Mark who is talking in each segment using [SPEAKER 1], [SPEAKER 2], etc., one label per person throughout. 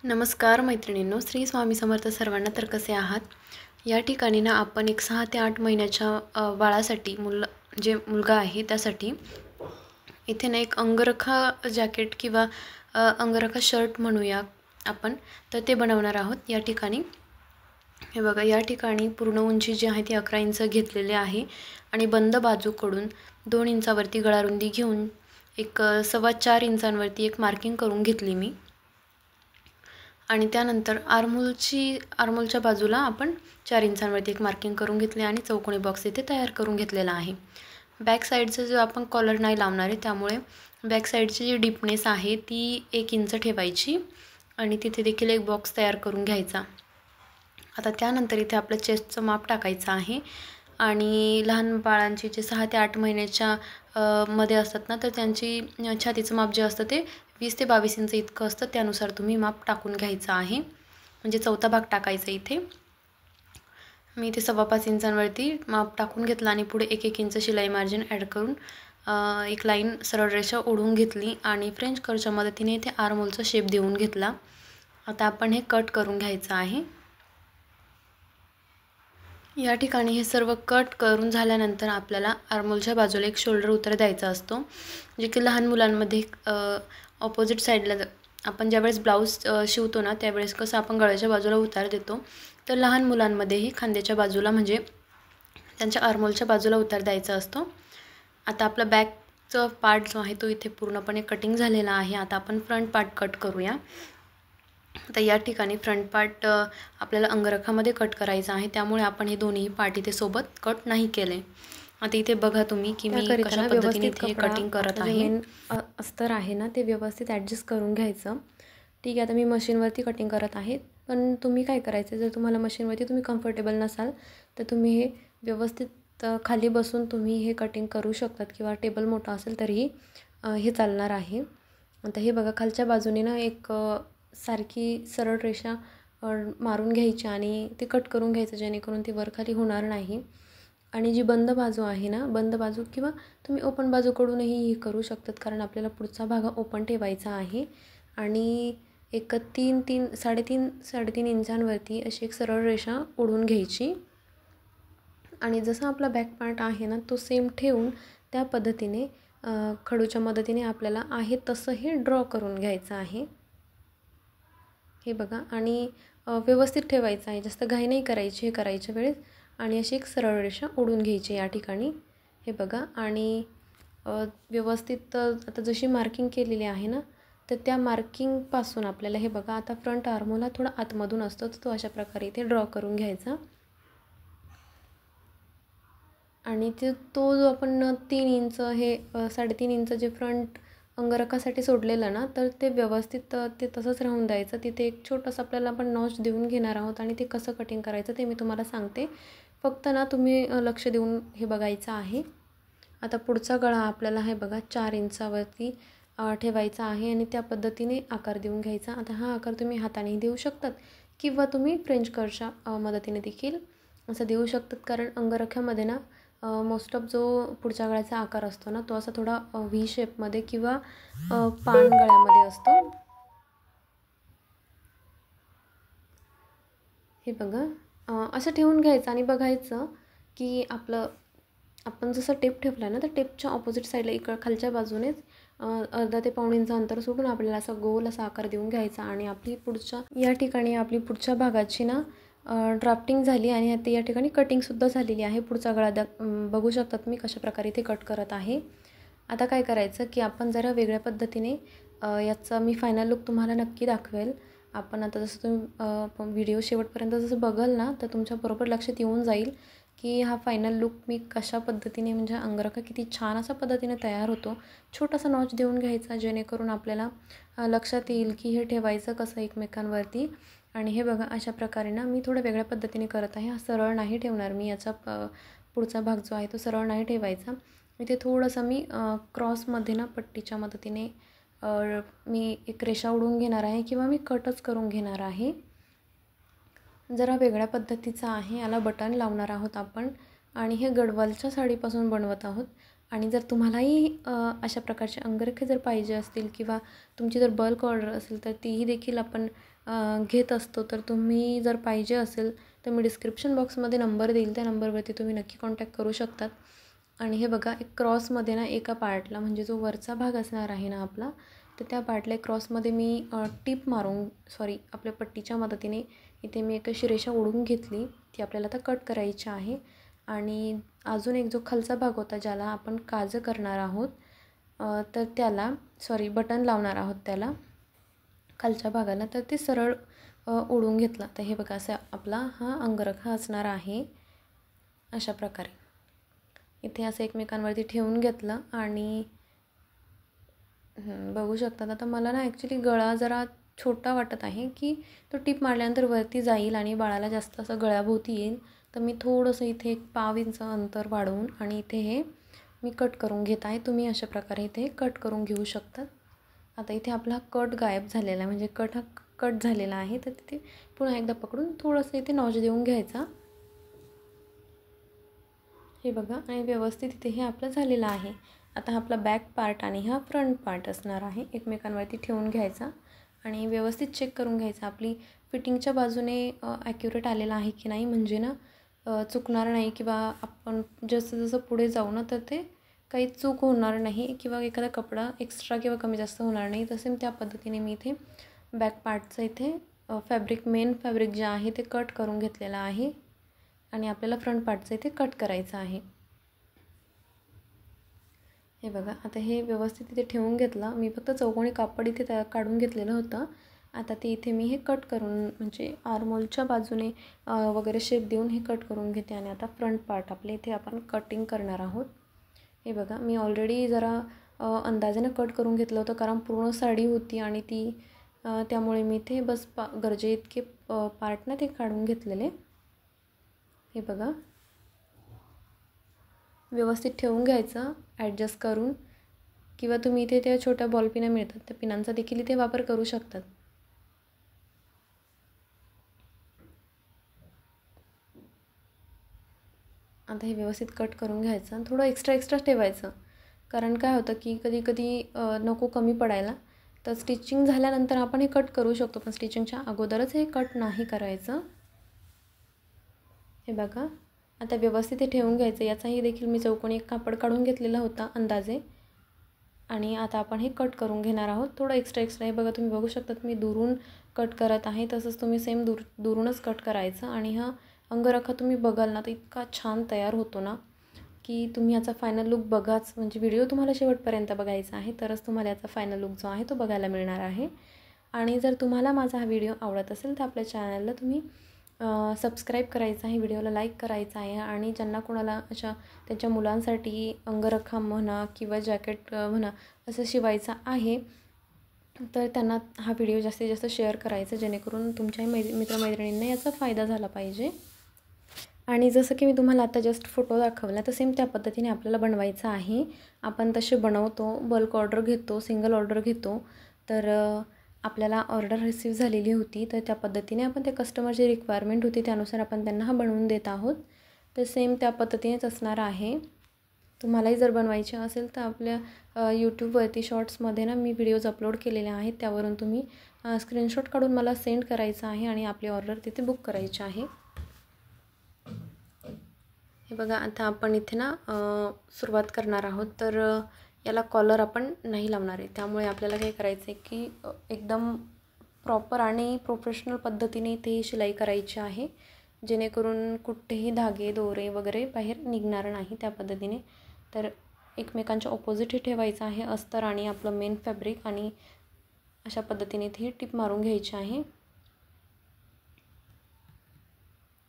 [SPEAKER 1] नमस्कार मैत्रिणींनो, श्री स्वामी समर्थ सर्वांना. तर कसे आहात? या ठिकाणी ना आपण एक 6 ते 8 महिन्याच्या बाळासाठी जे मुलगा आहे त्यासाठी इथे ना एक अंगरखा जॅकेट किंवा अंगरखा शर्ट म्हणूया आपण, तर ते बनवणार आहोत. या ठिकाणी हे बघा, या ठिकाणी पूर्ण उंची जी आहे ती 11 इंच घेतलेली आहे आणि बंद बाजूकडून 2 इंचावरती गळारुंदी घेऊन एक 4.25 इंचांवरती एक मार्किंग करून घेतली मी. आणि त्यानंतर आर्मोलच्या बाजूला आपण 4 इंचांवरती एक मार्किंग करून घेतले आणि चौकोनी बॉक्स इथे तयार करून घेतलेला आहे. बॅक साईडचं जो आपण कॉलर नाही लावणार आहे, त्यामुळे बॅक साईडची जी डीपनेस आहे ती 1 इंच ठेवायची आणि तिथे देखील एक बॉक्स तयार करून घ्यायचा. आता त्यानंतर इथे आपलं चेस्टचं माप टाकायचं आहे आणि लहान बाळांची जे 6 ते 8 महिन्याच्या मध्ये असतात ना, तर त्यांची छातीचं माप जे असतं ते 20 ते 22 इंच इतकं असतं. त्यानुसार तुम्ही माप टाकून घ्यायचं आहे, म्हणजे चौथा भाग टाकायचा. इथे मी इथे 5.25 इंचांवरती माप टाकून घेतला आणि पुढे 1-1 इंच शिलाई मार्जिन ॲड करून एक लाईन सरळ रेषा ओढून घेतली आणि फ्रेंच कर्वच्या मदतीने इथे आर्महोलचा शेप देऊन घेतला. आता आपण हे कट करून घ्यायचं आहे. या ठिकाणी हे सर्व कट करून झाल्यानंतर आपल्याला आर्महोलच्या बाजूला एक शोल्डर उतार द्यायचा असतो, जे की लहान मुलांमध्ये ऑपोजिट साईडला आपण ज्यावेळेस ब्लाऊज शिवतो ना, त्यावेळेस कसं आपण गळ्याच्या बाजूला उतार देतो, तर लहान मुलांमध्येही खांद्याच्या बाजूला म्हणजे त्यांच्या आर्महोलच्या बाजूला उतार द्यायचा असतो. आता आपला बॅकचा पार्ट जो आहे तो इथे पूर्णपणे कटिंग झालेला आहे. आता आपण फ्रंट पार्ट कट करूया. तर या ठिकाणी फ्रंट पार्ट आपल्याला अंगरखामध्ये कट करायचा आहे, त्यामुळे आपण हे दोन्ही पार्ट इथे सोबत कट नाही केले. आता इथे बघा तुम्ही की मी कशा पद्धतीने इथे कटिंग करत आहे.
[SPEAKER 2] मेन अस्तर आहे ना, ते व्यवस्थित ॲडजस्ट करून घ्यायचं. ठीक आहे, आता मी मशीनवरती कटिंग करत आहे, पण तुम्ही काय करायचं, जर तुम्हाला मशीनवरती तुम्ही कम्फर्टेबल नसाल तर तुम्ही हे व्यवस्थित खाली बसून तुम्ही हे कटिंग करू शकतात किंवा टेबल मोठा असेल तरीही हे चालणार आहे. आता हे बघा, खालच्या बाजूने ना एक सारखी सरळ रेषा मारून घ्यायची आणि ते कट करून घ्यायचं, जेणेकरून ती वरखाली होणार नाही. आणि जी बंद बाजू आहे ना, बंद बाजू किंवा तुम्ही ओपन बाजूकडूनही हे करू शकतात, कारण आपल्याला पुढचा भाग ओपन ठेवायचा आहे. आणि एक 3-3.5 इंचांवरती अशी एक सरळ रेषा ओढून घ्यायची आणि जसा आपला बॅक पार्ट आहे ना, तो सेम ठेवून त्या पद्धतीने खडूच्या मदतीने आपल्याला आहे तसं हे ड्रॉ करून घ्यायचं आहे. हे बघा, आणि व्यवस्थित ठेवायचं आहे, जास्त घाई नाही करायची हे करायच्या वेळेस. आणि अशी एक सरळ रेषा ओढून घ्यायची या ठिकाणी. हे बघा, आणि व्यवस्थित आता जशी मार्किंग केलेली आहे ना, तर त्या मार्किंगपासून आपल्याला हे बघा, आता फ्रंट आर्महोल थोडा आतमधून असतो, तर तो अशा प्रकारे इथे ड्रॉ करून घ्यायचा. आणि तो जो आपण 3 इंच हे 3.5 इंच जे फ्रंट अंगरखासाठी सोडलेलं ना, तर ते व्यवस्थित ते तसंच राहून द्यायचं. तिथे एक छोटंसं आपल्याला आपण नॉच देऊन घेणार आहोत आणि ते कसं कटिंग करायचं ते मी तुम्हाला सांगते. फक्त ना तुम्ही लक्ष देऊन हे बघायचं आहे. आता पुढचा गळा आपल्याला हे बघा 4 इंचावरती ठेवायचा आहे आणि त्या पद्धतीने आकार देऊन घ्यायचा. आता हा आकार तुम्ही हातानेही देऊ शकतात किंवा तुम्ही फ्रेंच कर्वच्या मदतीने देखील असं देऊ शकतात, कारण अंगरख्यामध्ये ना मोस्ट ऑफ जो पुढच्या गळ्याचा आकार असतो ना, तो असा थोडा व्ही शेपमध्ये किंवा पान गळ्यामध्ये असतो. हे बघा, असं ठेवून घ्यायचं आणि बघायचं की आपण जसं टेप ठेवला ना, तर टेपच्या ऑपोजिट साईडला खालच्या बाजूनेच अर्धा ते पाऊण इंच अंतर सोडून आपल्याला असा गोल असा आकार देऊन घ्यायचा. आणि या ठिकाणी आपली पुढच्या भागाची ना ड्राफ्टिंग झाली आणि आता या ठिकाणी कटिंगसुद्धा झालेली आहे. पुढचा गळा बघू शकतात मी कशा प्रकारे इथे कट करत आहे. आता काय करायचं की आपण जरा वेगळ्या पद्धतीने याचा मी फायनल लुक तुम्हाला नक्की दाखवेल. आपण आता जसं तुम्ही व्हिडिओ शेवटपर्यंत जसं बघाल ना, तर तुमच्या बरोबर लक्षात येऊन जाईल की हा फायनल लुक मी कशा पद्धतीने, म्हणजे अंगरखा किती छान अशा पद्धतीने तयार होतो. छोटासा नॉच देऊन घ्यायचा, जेणेकरून आपल्याला लक्षात येईल की हे ठेवायचं कसं एकमेकांवरती. आणि हे बघा, अशा प्रकारे ना मी थोडं वेगळ्या पद्धतीने करत आहे. हा सरळ नाही ठेवणार मी, याचा पुढचा भाग जो आहे तो सरळ नाही ठेवायचा. इथे थोडंसं मी क्रॉसमध्ये ना पट्टीच्या मदतीने मी एक रेषा ओढून घेणार आहे किंवा मी कटच करून घेणार आहे. जरा वेगळ्या पद्धतीचा आहे, याला बटन लावणार आहोत आपण आणि हे गडवालच्या साडीपासून बनवत आहोत. आणि जर तुम्हालाही अशा प्रकारचे अंगरखे जर पाहिजे असतील किंवा तुमची जर बल्क ऑर्डर असेल तर तीही देखील आपण घेत असतो. तर तुम्ही जर पाहिजे असेल तर मी डिस्क्रिप्शन बॉक्समध्ये नंबर देईल, त्या नंबरवरती तुम्ही नक्की कॉन्टॅक्ट करू शकतात. आणि हे बघा, एक क्रॉसमध्ये ना एका पार्टला, म्हणजे जो वरचा भाग असणार आहे ना आपला, तर त्या पार्टला एक क्रॉसमध्ये मी टीप मारून आपल्या पट्टीच्या मदतीने इथे मी एक अशी रेषा ओढून घेतली. ती आपल्याला आता कट करायची आहे. आणि अजून एक जो खालचा भाग होता ज्याला आपण काजं करणार आहोत, तर त्याला बटन लावणार आहोत त्याला खालच्या भागाला, तर ते सरळ ओढून घेतला. तर हे बघा, असा आपला हा अंगरखा असणार आहे. अशा प्रकारे इथे असं एकमेकांवरती ठेवून घेतलं. आणि बघू शकतात. आता मला ना ॲक्च्युली गळा जरा छोटा वाटत आहे, की तो टीप मारल्यानंतर वरती जाईल आणि बाळाला जास्त असं गळ्याभोवती येईल. तर मी थोडंसं इथे एक 1 इंच अंतर वाढवून आणि इथे हे मी कट करून घेत आहे. तुम्ही अशा प्रकारे इथे कट करून घेऊ शकतात. आता इथे आपला कट गायब झालेला आहे, म्हणजे कट हा कट झालेला आहे. तर तिथे पुन्हा एकदा पकडून थोडंसं इथे नॉच देऊन घ्यायचा. हे बघा, आणि व्यवस्थित इथे हे आपलं झालेलं आहे. आता हा आपला बॅक पार्ट आणि हा फ्रंट पार्ट असणार आहे. एकमेकांवरती ठेवून घ्यायचा आणि व्यवस्थित चेक करून घ्यायचा आपली फिटिंगच्या बाजूने ॲक्युरेट आलेला आहे की नाही, म्हणजे ना चुकणार नाही, किंवा आपण जसं जसं पुढे जाऊ ना तर ते काही चूक होणार नाही, किंवा एखादा कपडा एक्स्ट्रा किंवा कमी जास्त होणार नाही. तसे त्या पद्धतीने मी इथे बॅक पार्टचं इथे मेन फॅब्रिक जे आहे ते कट करून घेतलेलं आहे. आणि आपल्याला फ्रंट पार्टचं इथे कट करायचं आहे. हे बघा, आता हे व्यवस्थित इथे ठेवून घेतलं. मी फक्त चौकोनी कापड इथे काढून घेतलेलं होतं. आता ते इथे मी हे कट करून, म्हणजे आर्महोलच्या बाजूने वगैरे शेप देऊन हे कट करून घेते. आणि आता फ्रंट पार्ट आपले इथे आपण कटिंग करणार आहोत. हे बघा, मी ऑलरेडी जरा अंदाजाने कट करून घेतलं होतं, कारण पूर्ण साडी होती आणि ती त्यामुळे मी इथे बस गरजे इतके पार्ट ना ते काढून घेतलेले. हे बघा, व्यवस्थित ठेवून घ्यायचं ॲडजस्ट करून, किंवा तुम्ही इथे त्या छोट्या बॉल पिना मिळतात, त्या पिनांचा देखील इथे वापर करू शकतात. आता हे व्यवस्थित कट करून घ्यायचं. थोडं एक्स्ट्रा ठेवायचं, कारण काय होतं की कधी कधी नको कमी पडायला. तर स्टिचिंग झाल्यानंतर आपण हे कट करू शकतो, पण स्टिचिंगच्या अगोदरच हे कट नाही करायचं. हे बघा, आता व्यवस्थित हे ठेवून घ्यायचं. याचाही देखील मी चौकोनी एक कापड काढून घेतलेला होता अंदाजे. आणि आता आपण हे कट करून घेणार आहोत. थोडं एक्स्ट्रा हे बघा, तुम्ही बघू शकतात मी दुरून कट करत आहे. तसंच तुम्ही सेम दुरूनच कट करायचं. आणि हा अंगरखा तुम्ही बघाल ना तर इतका छान तयार होतो ना, की तुम्ही याचा फायनल लुक बघाच. म्हणजे व्हिडिओ तुम्हाला शेवटपर्यंत बघायचा आहे, तरच तुम्हाला याचा फायनल लुक जो आहे तो बघायला मिळणार आहे. आणि जर तुम्हाला माझा हा व्हिडिओ आवडत असेल तर आपल्या चॅनलला तुम्ही सबस्क्राईब करायचं आहे, व्हिडिओला लाईक करायचं आहे. आणि ज्यांना कोणाला अशा त्यांच्या मुलांसाठी अंगरखा म्हणा किंवा जॅकेट म्हणा असं शिवायचं आहे, तर त्यांना हा व्हिडिओ जास्तीत जास्त शेअर करायचा, जेणेकरून तुमच्याही मित्रमैत्रिणींना याचा फायदा झाला पाहिजे. आणि जसं की मी तुम्हाला आता जस्ट फोटो दाखवला, तर सेम त्या पद्धतीने आपल्याला बनवायचं आहे. आपण तसे बनवतो, बल्क ऑर्डर घेतो, सिंगल ऑर्डर घेतो. तर आपल्याला ऑर्डर रिसीव झालेली होती, तर त्या पद्धतीने आपण त्या कस्टमरची रिक्वायरमेंट होती त्यानुसार आपण त्यांना हा बनवून देत आहोत. तर सेम त्या पद्धतीनेच असणार आहे. तुम्हालाही जर बनवायचे असेल तर आपल्या यूट्यूबवरती शॉर्ट्समध्ये ना मी व्हिडिओज अपलोड केलेले आहेत, त्यावरून तुम्ही स्क्रीनशॉट काढून मला सेंड करायचं आहे आणि आपली ऑर्डर तिथे बुक करायची आहे. हे बघा, आता आपण इथे ना सुरुवात करणार आहोत. तर याला कॉलर आपण नाही लावणार आहे, त्यामुळे आपल्याला काय करायचं आहे की एकदम प्रॉपर आणि प्रोफेशनल पद्धतीने इथे शिलाई करायची आहे, जेणेकरून कुठेही धागे दोरे वगैरे बाहेर निघणार नाही त्या पद्धतीने. तर एकमेकांच्या ऑपोजिट ठेवायचं आहे अस्तर आणि आपलं मेन फॅब्रिक, आणि अशा पद्धतीने इथे टिप मारून घ्यायची आहे.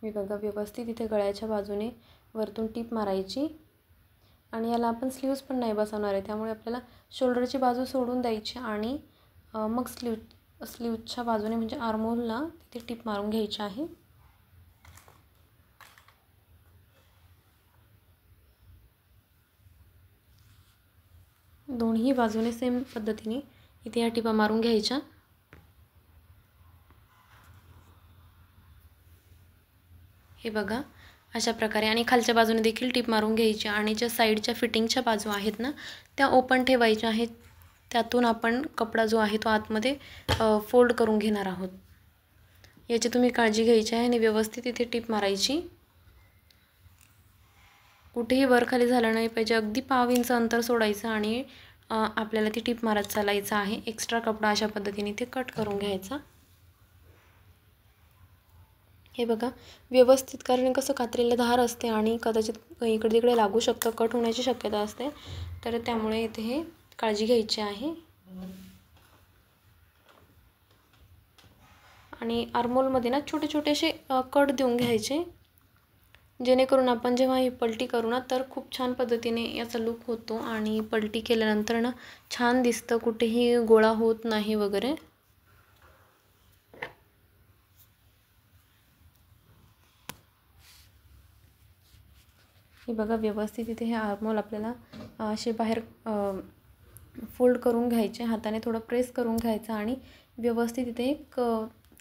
[SPEAKER 2] मी बघा, व्यवस्थित इथे गळ्याच्या बाजूने वरतून टिप मारायची. आणि याला आपण स्लीव्ज पण नाही बसवणार आहे, त्यामुळे आपल्याला शोल्डरची बाजू सोडून द्यायची आणि मग स्लीवच्या बाजूने म्हणजे आर्महोलला तिथे टिप मारून घ्यायची आहे. दोन्ही बाजूने सेम पद्धतीने इथे या टिपा मारून घ्यायच्या. हे बघा, अशा प्रकारे. आणि खालच्या बाजूने देखील टिप मारून घ्यायची. आणि ज्या साईडच्या फिटिंगच्या बाजू आहेत ना त्या ओपन ठेवायच्या आहेत, त्यातून आपण कपडा जो आहे तो आतमध्ये फोल्ड करून घेणार आहोत.
[SPEAKER 1] याची तुम्ही काळजी घ्यायची आहे आणि व्यवस्थित इथे टीप मारायची. कुठेही वर खाली झालं नाही पाहिजे. अगदी 1/2 इंच अंतर सोडायचं आणि आपल्याला ती टीप मारत चालायचं आहे. एक्स्ट्रा कपडा अशा पद्धतीने इथे कट करून घ्यायचा. हे बघा व्यवस्थित, कारण कसं कात्रीला धार असते आणि कदाचित इकडे तिकडे लागू शकतं, कट होण्याची शक्यता असते, तर त्यामुळे इथे हे काळजी घ्यायची आहे. आणि आर्महोलमध्ये ना छोटे छोटे असे कट देऊन घ्यायचे, जेणेकरून आपण जेव्हा ही पलटी करू ना तर खूप छान पद्धतीने याचा लुक होतो आणि पलटी केल्यानंतर ना छान दिसतं, कुठेही गोळा होत नाही वगैरे. हे बघा व्यवस्थित इथे हे आर्महोल आपल्याला असे बाहेर फोल्ड करून घ्यायचे, हाताने थोडं प्रेस करून घ्यायचं आणि व्यवस्थित इथे एक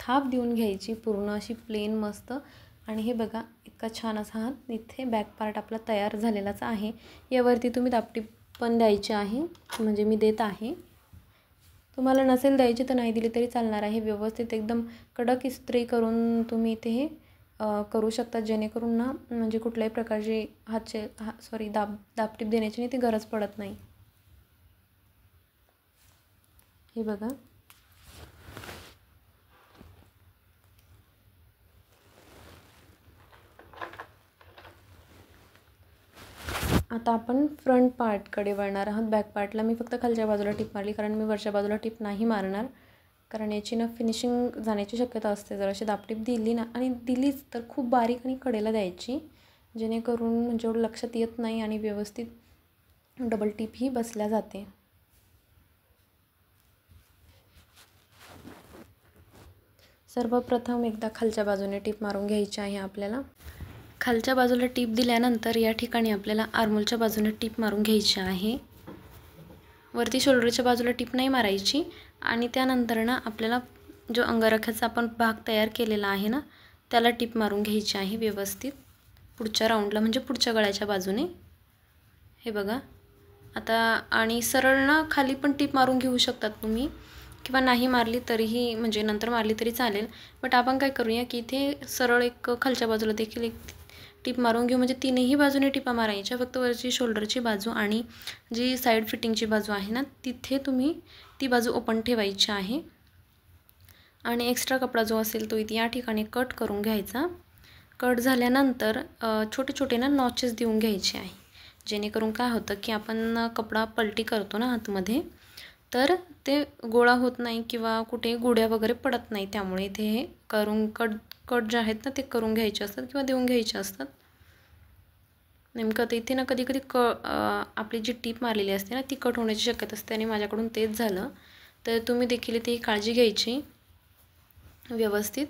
[SPEAKER 1] थाप देऊन घ्यायची पूर्ण अशी प्लेन मस्त. आणि हे बघा इतका छान असा हा इथे बॅक पार्ट आपला तयार झालेलाच आहे. यावरती तुम्ही दापटीप पण द्यायची आहे, म्हणजे मी देत आहे. तुम्हाला नसेल द्यायची तर नाही दिली तरी चालणार आहे. व्यवस्थित एकदम कडक इस्त्री करून तुम्ही इथे हे करू शकता, जेणेकरून ना म्हणजे कुठल्याही प्रकारची दापटीप देण्याची नाही ती गरज पडत नाही. हे बघा आता आपण फ्रंट पार्टकडे वळणार आहोत. बॅक पार्टला मी फक्त खालच्या बाजूला टीप मारली, कारण मी वरच्या बाजूला टीप नाही मारणार, कारण याची ना फिनिशिंग जाण्याची शक्यता असते. जर अशी दापटीप दिली ना, आणि दिलीच तर खूप बारीक आणि कडेला द्यायची, जेणेकरून म्हणजे एवढं लक्षात येत नाही आणि व्यवस्थित डबल टीप ही बसल्या जाते. सर्वप्रथम एकदा खालच्या बाजूने टीप मारून घ्यायची आहे आपल्याला. खालच्या बाजूला टीप दिल्यानंतर या ठिकाणी आपल्याला आर्महोलच्या बाजूने टीप मारून घ्यायची आहे. वरती शोल्डरच्या बाजूला टीप नाही मारायची. आणि त्यानंतर ना आपल्याला जो अंगरख्याचा आपण भाग तयार केलेला आहे ना त्याला टीप मारून घ्यायची आहे व्यवस्थित पुढच्या राऊंडला, म्हणजे पुढच्या गळ्याच्या बाजूने. हे बघा आता, आणि सरळ ना खाली पण टीप मारून घेऊ शकतात तुम्ही, किंवा नाही मारली तरीही, म्हणजे नंतर मारली तरी चालेल. बट आपण काय करूया की इथे सरळ एक खालच्या बाजूला देखील एक टीप मारून घेऊ, म्हणजे तिन्ही बाजूने टिपा मारायच्या. फक्त वरची शोल्डरची बाजू आणि जी साईड फिटिंगची बाजू आहे ना तिथे तुम्ही ती बाजू ओपन ठेवायची आहे. आणि एक्स्ट्रा कपडा जो असेल तो इथे या ठिकाणी कट करून घ्यायचा. कट झाल्यानंतर छोटे छोटे ना नॉचेस देऊन घ्यायचे आहे, जेणेकरून काय होतं की आपण कपडा पलटी करतो ना आतमध्ये, तर ते गोळा होत नाही किंवा कुठे गुड्या वगैरे पडत नाही. त्यामुळे इथे हे करून कट जे आहेत ना ते करून घ्यायचे असतात किंवा देऊन घ्यायचे असतात. नेमकं तर इथे ना कधी कधी आपली जी टीप मारलेली असते ना ती कट होण्याची शक्यता असते, आणि माझ्याकडून तेच झालं. तर तुम्ही देखील इथे काळजी घ्यायची व्यवस्थित.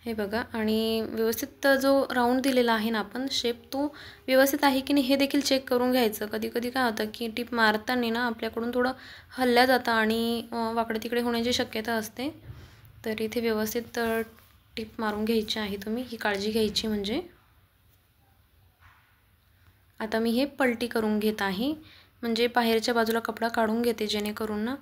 [SPEAKER 1] हे बघा, आणि व्यवस्थित जो राऊंड दिलेला आहे ना आपण शेप, तो व्यवस्थित आहे की नाही हे देखील चेक करून घ्यायचं. कधी कधी काय होतं की टीप मारताना ना आपल्याकडून थोडं हलल्या जातं आणि वाकडे तिकडे होण्याची शक्यता असते. तर इथे व्यवस्थित टीप मारून घ्यायची आहे तुम्ही, ही काळजी घ्यायची. म्हणजे आता मी हे पलटी करून घेत आहे, म्हणजे बाहेरच्या बाजूला कपडा काढून घेते, जेणेकरून ना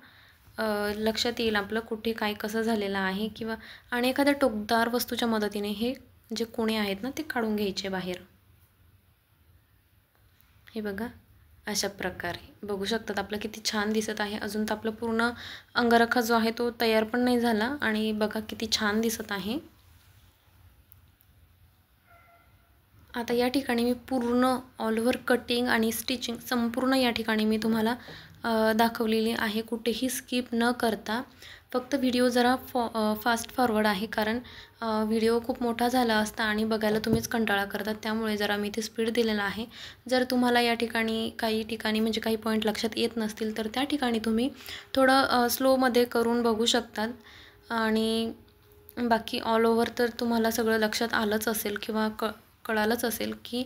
[SPEAKER 1] लक्षात येईल आपलं कुठे काय कसं झालेलं आहे. किंवा आणि एखाद्या टोकदार वस्तूच्या मदतीने हे जे कोणे आहेत ना ते काढून घ्यायचे बाहेर. हे बघा अशा प्रकारे बघू शकतात आपलं किती छान दिसत आहे. अजून तर आपलं पूर्ण अंगरखा जो आहे तो तयार पण नाही झाला, आणि बघा किती छान दिसत आहे. आता या ठिकाणी मी पूर्ण ऑल ओव्हर कटिंग आणि स्टिचिंग संपूर्ण या ठिकाणी मी तुम्हाला दाखवलेली आहे, कुठेही स्किप न करता. फक्त व्हिडिओ जरा फास्ट फॉरवर्ड आहे, कारण व्हिडिओ खूप मोठा झाला असता आणि बघायला तुम्हीच कंटाळा करतात, त्यामुळे जरा मी ते स्पीड दिलेला आहे. जर तुम्हाला या ठिकाणी काही ठिकाणी म्हणजे काही पॉईंट लक्षात येत नसतील तर त्या ठिकाणी तुम्ही थोडं स्लोमध्ये करून बघू शकतात. आणि बाकी ऑल ओव्हर तर तुम्हाला सगळं लक्षात आलंच असेल किंवा कळालंच असेल की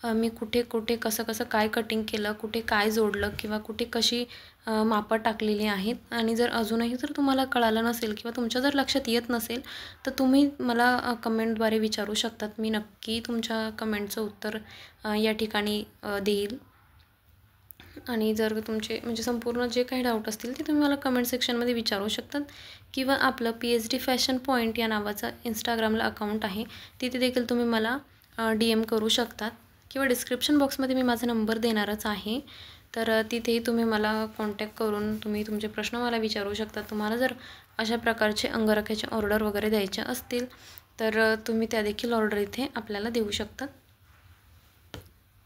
[SPEAKER 1] मी कुठे कुठे कसं कसं काय कटिंग केलं, कुठे काय जोडलं किंवा कुठे कशी मापं टाकलेली आहेत. आणि जर अजूनही जर तुम्हाला कळालं नसेल किंवा तुमच्या जर लक्षात येत नसेल तर तुम्ही मला कमेंटद्वारे विचारू शकतात. मी नक्की तुमच्या कमेंटचं उत्तर या ठिकाणी देईल. आणि जर तुमचे म्हणजे संपूर्ण जे काही डाऊट असतील ते तुम्ही मला कमेंट सेक्शनमध्ये विचारू शकतात, किंवा आपलं PhD फॅशन पॉईंट या नावाचं इंस्टाग्रामला अकाउंट आहे, तिथे देखील तुम्ही मला DM करू शकतात, किंवा डिस्क्रिप्शन बॉक्समध्ये मी माझा नंबर देणारच आहे. तर तिथेही तुम्ही मला कॉन्टॅक्ट करून तुम्ही तुमचे प्रश्न मला विचारू शकता. तुम्हाला जर अशा प्रकारचे अंगरख्याचे ऑर्डर वगैरे द्यायचे असतील तर तुम्ही त्या देखील ऑर्डर इथे आपल्याला देऊ शकतात.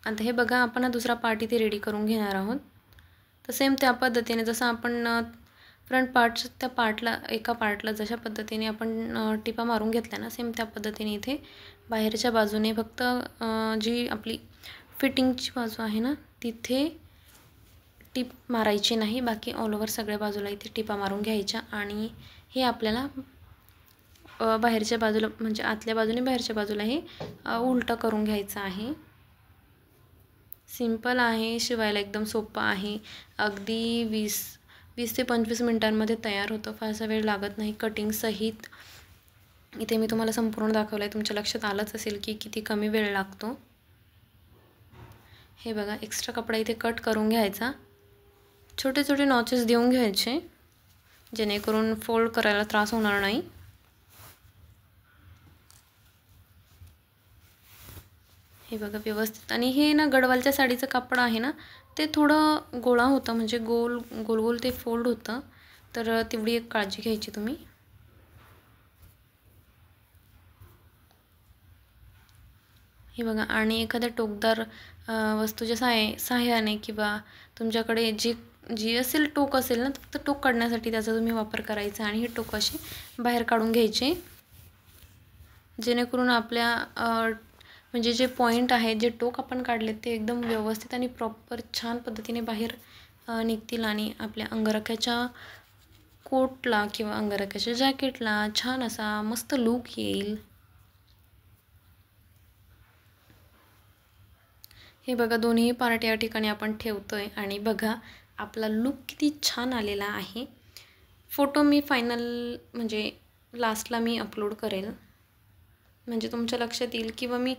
[SPEAKER 1] आता हे बघा, आपण हा दुसरा पार्ट इथे रेडी करून घेणार आहोत. तर सेम त्या पद्धतीने जसं आपण फ्रंट पार्ट त्या पार्टला एका पार्टला जशा पद्धतीने आपण टिपा मारून घेतल्या ना, सेम त्या पद्धतीने इथे बाहेरच्या बाजूने फक्त जी आपली फिटिंगची बाजू आहे ना तिथे टिप मारायची नाही, बाकी ऑल ओव्हर सगळ्या बाजूला इथे टिपा मारून घ्यायच्या. आणि हे आपल्याला बाहेरच्या बाजूला म्हणजे आतल्या बाजूने बाहेरच्या बाजूला हे उलटं करून घ्यायचं आहे. सिंपल आहे, शिवायला एकदम सोपं आहे. अगदी 20 ते 25 मिनटांमध्ये तयार होतं, फारसा वेळ लागत नाही. कटिंग सहित इथे मी तुम्हाला संपूर्ण दाखवलं आहे. तुमच्या लक्षात आलंच असेल की किती कमी वेळ लागतो. हे बघा, एक्स्ट्रा कपडा इथे कट करून घ्यायचा, छोटे छोटे नॉचेस देऊन घ्यायचे जेणेकरून फोल्ड करायला त्रास होणार नाही. हे बघा व्यवस्थित. आणि हे ना गडवालच्या साडीचं कापड आहे ना, ते थोडं गोळा होतं, म्हणजे गोल गोल गोल ते फोल्ड होतं, तर तेवढी एक काळजी घ्यायची तुम्ही. हे बघा, आणि एखाद्या टोकदार वस्तूच्या सहाय्याने किंवा तुमच्याकडे जी असेल टोक असेल ना, फक्त टोक काढण्यासाठी त्याचा तुम्ही वापर करायचा. आणि हे टोक असे बाहेर काढून घ्यायचे जेणेकरून आपल्या म्हणजे जे पॉईंट आहे, जे टोक आपण काढले ते एकदम व्यवस्थित आणि प्रॉपर छान पद्धतीने बाहेर निघतील आणि आपल्या अंगरख्याच्या कोटला किंवा अंगरख्याच्या जॅकेटला छान असा मस्त लूक येईल. हे बघा, दोन्ही पार्ट या ठिकाणी आपण ठेवतोय आणि बघा आपला लूक किती छान आलेला आहे. फोटो मी फायनल म्हणजे लास्टला मी अपलोड करेल, म्हणजे तुमच्या लक्षात येईल, किंवा मी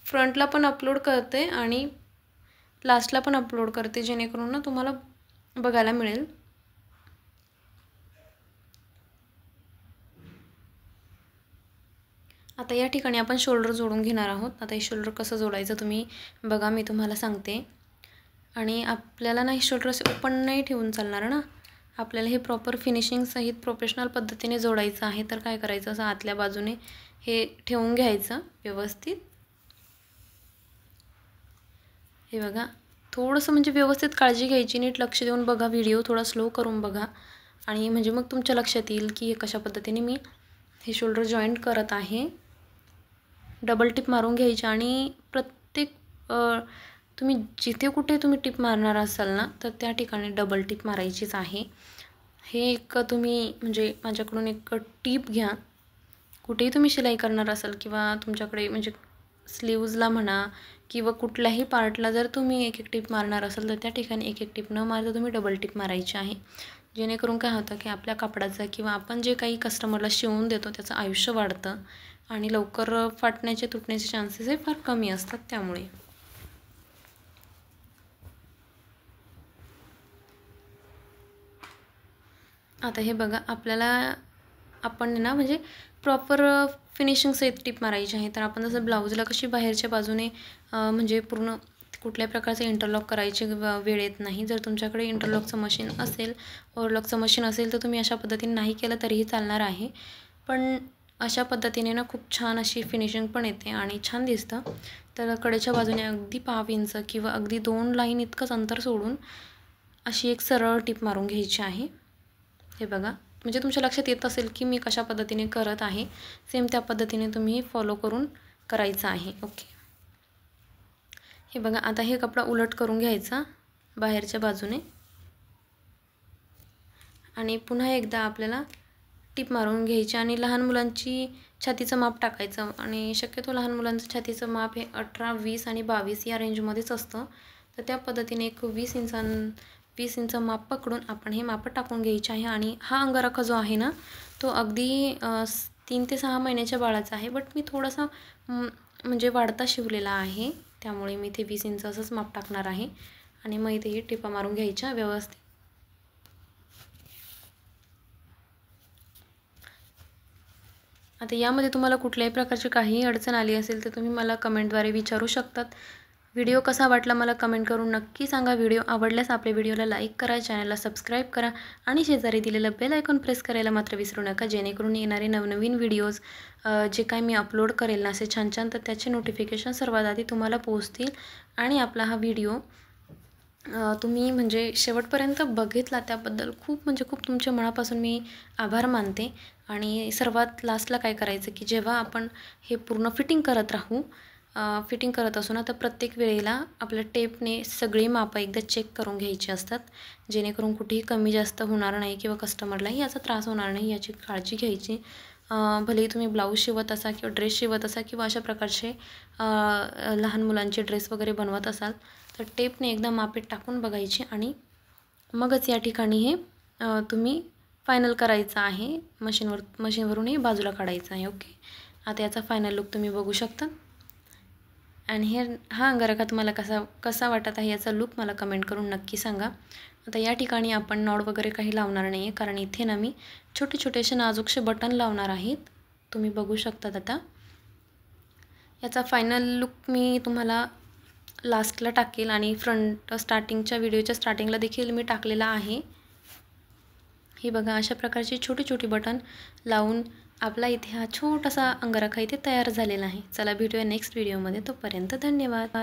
[SPEAKER 1] फ्रंटला पण अपलोड करते आणि लास्टला पण अपलोड करते जेणेकरून ना तुम्हाला बघायला मिळेल. आता या ठिकाणी आपण शोल्डर जोडून घेणार आहोत. आता हे शोल्डर कसं जोडायचं तुम्ही बघा, मी तुम्हाला सांगते. आणि आपल्याला ना हे शोल्डर असे ओपन नाही ठेवून चालणार ना, आपल्याला हे प्रॉपर फिनिशिंग सहित प्रोफेशनल पद्धतीने जोडायचं आहे. तर काय करायचं, असं आतल्या बाजूने हे ठेवून घ्यायचं व्यवस्थित. हे बघा, थोडंसं म्हणजे व्यवस्थित काळजी घ्यायची, नीट लक्ष देऊन बघा, व्हिडिओ थोडा स्लो करून बघा, आणि म्हणजे मग तुमच्या लक्षात येईल की कशा पद्धतीने मी हे शोल्डर जॉईंट करत आहे. डबल टिप मारून घ्यायची आणि प्रत्येक तुम्ही जिथे कुठे तुम्ही टिप मारणार असाल ना, तर त्या ठिकाणी डबल टिप मारायचीच आहे. हे एक तुम्ही म्हणजे माझ्याकडून एक टिप घ्या. कुठेही तुम्ही शिलाई करणार असाल किंवा तुमच्याकडे म्हणजे स्लीव्जला म्हणा किंवा कुठल्याही पार्टला जर तुम्ही एक टिप मारणार असाल तर त्या ठिकाणी एक टिप न मारता तुम्ही डबल टिप मारायची आहे. जेणेकरून काय होतं की आपल्या कापडाचं किंवा आपण जे काही कस्टमरला शिवून देतो त्याचं आयुष्य वाढतं आणि लवकर फाटण्याचे तुटण्याचे चान्सेस हे फार कमी असतात. त्यामुळे आता हे बघा, आपल्याला आपण ना म्हणजे प्रॉपर फिनिशिंग सहित टिप मारायची आहे. तर आपण जसं ब्लाऊजला कशी बाहेरच्या बाजूने म्हणजे पूर्ण कुठल्या प्रकारचं इंटरलॉक करायची वेळ येत नाही. जर तुमच्याकडे इंटरलॉकचं मशीन असेल, ओव्हरलॉकचं मशीन असेल तर तुम्ही अशा पद्धतीने नाही केलं तरीही चालणार आहे. पण अशा पद्धतीने ना खूप छान अशी फिनिशिंग पण येते आणि छान दिसतं. तर कडेच्या बाजूने अगदी 5 इंच किंवा अगदी 2 लाईन इतकंच अंतर सोडून अशी एक सरळ टिप मारून घ्यायची आहे. हे बघा, म्हणजे तुमच्या लक्षात येत असेल की मी कशा पद्धतीने करत आहे. सेम त्या पद्धतीने तुम्ही फॉलो करून करायचं आहे. ओके, हे बघा, आता हे कपडा उलट करून घ्यायचा बाहेरच्या बाजूने आणि पुन्हा एकदा आपल्याला टिप मारून घ्यायची आणि लहान मुलांची छातीचं माप टाकायचं. आणि शक्यतो लहान मुलांचं छातीचं माप हे 18, 20 आणि 22 या रेंजमध्येच असतं. तर त्या पद्धतीने एक 20 इंच माप पकडून आपण हे माप टाकून घ्यायचे आहे. आणि हा अंगरखा जो आहे ना तो अगदी 3 ते 6 महिन्याच्या बाळाचा आहे, बट मी थोडासा म्हणजे वाढता शिवलेला आहे, त्यामुळे मी ते 20 इंच असंच माप टाकणार आहे. आणि मग इथे टिपा मारून घ्यायच्या व्यवस्थित. आता यामध्ये तुम्हाला कुठल्याही प्रकारची काहीही अडचण आली असेल तर तुम्ही मला कमेंटद्वारे विचारू शकतात. व्हिडिओ कसा वाटला मला कमेंट करून नक्की सांगा. व्हिडिओ आवडल्यास आपल्या व्हिडिओला लाईक करा, चॅनलला सबस्क्राईब करा आणि शेजारी दिलेलं बेल आयकॉन प्रेस करायला मात्र विसरू नका, जेणेकरून येणारे नवनवीन व्हिडिओज जे काही मी अपलोड करेल ना असे छान छान, तर त्याचे नोटिफिकेशन सर्वात आधी तुम्हाला पोहोचतील. आणि आपला हा व्हिडिओ तुम्ही म्हणजे शेवटपर्यंत बघितला त्याबद्दल खूप तुमच्या मनापासून मी आभार मानते. आणि सर्वात लास्टला काय करायचं की जेव्हा आपण हे पूर्ण फिटिंग करत असू ना, तर प्रत्येक वेळेला आपल्या टेपने सगळी मापं एकदा चेक करून घ्यायची असतात, जेणेकरून कुठेही कमी जास्त होणार नाही किंवा कस्टमरलाही याचा त्रास होणार नाही याची काळजी घ्यायची. भलेही तुम्ही ब्लाऊज शिवत असा किंवा ड्रेस शिवत असा किंवा अशा प्रकारचे लहान मुलांचे ड्रेस वगैरे बनवत असाल तर टेपने एकदा मापे टाकून बघायची आणि मगच या ठिकाणी हे तुम्ही फायनल करायचं आहे. मशीनवरून हे बाजूला काढायचं आहे. ओके, आता याचा फायनल लुक तुम्ही बघू शकता. आणि हा अंगारखा तुम्हाला कसा वाटत आहे याचा लुक मला कमेंट करून नक्की सांगा. आता या ठिकाणी आपण नॉड वगैरे काही लावणार नाही आहे, कारण इथे ना मी छोटे छोटेसे नाजूकसे बटन लावणार आहेत. तुम्ही बघू शकतात. आता याचा फायनल लुक मी तुम्हाला लास्टला टाकेल आणि स्टार्टिंगच्या व्हिडिओच्या स्टार्टिंगला देखील मी टाकलेला आहे. हे बघा, अशा प्रकारची छोटी छोटी बटन लावून आपला इथे हा छोटासा अंगारखा इथे तयार झालेला आहे. चला भेटूया नेक्स्ट व्हिडिओमध्ये. तोपर्यंत धन्यवाद.